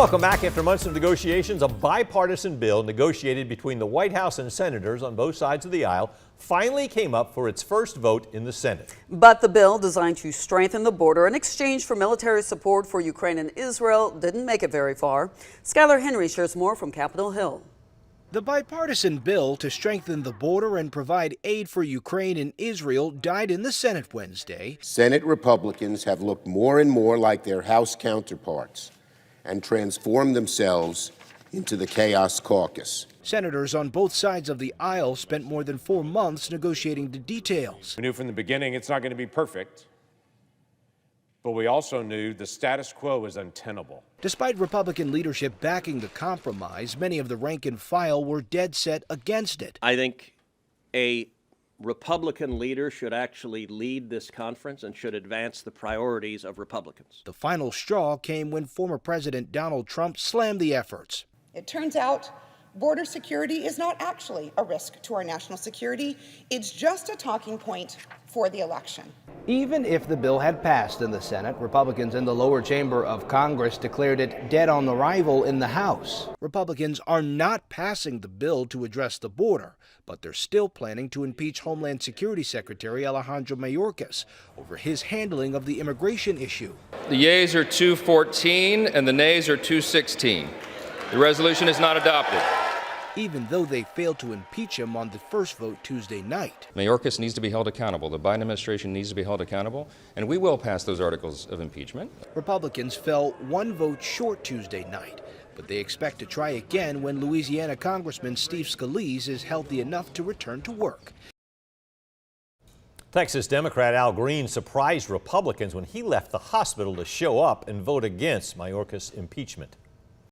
Welcome back. After months of negotiations, a bipartisan bill negotiated between the White House and senators on both sides of the aisle finally came up for its first vote in the Senate. But the bill designed to strengthen the border in exchange for military support for Ukraine and Israel didn't make it very far. Skylar Henry shares more from Capitol Hill. The bipartisan bill to strengthen the border and provide aid for Ukraine and Israel died in the Senate Wednesday. Senate Republicans have looked more and more like their House counterparts and transformed themselves into the Chaos Caucus. Senators on both sides of the aisle spent more than 4 months negotiating the details. We knew from the beginning it's not going to be perfect, but we also knew the status quo is untenable. Despite Republican leadership backing the compromise, many of the rank and file were dead set against it. I think a Republican leader should actually lead this conference and should advance the priorities of Republicans. The final straw came when former President Donald Trump slammed the efforts. It turns out border security is not actually a risk to our national security. It's just a talking point for the election. Even if the bill had passed in the Senate, Republicans in the lower chamber of Congress declared it dead on arrival in the House. Republicans are not passing the bill to address the border, but they're still planning to impeach Homeland Security Secretary Alejandro Mayorkas over his handling of the immigration issue. The yeas are 214 and the nays are 216. The resolution is not adopted. Even though they failed to impeach him on the first vote Tuesday night. Mayorkas needs to be held accountable. The Biden administration needs to be held accountable, and we will pass those articles of impeachment. Republicans fell 1 vote short Tuesday night, but they expect to try again when Louisiana Congressman Steve Scalise is healthy enough to return to work. Texas Democrat Al Green surprised Republicans when he left the hospital to show up and vote against Mayorkas' impeachment.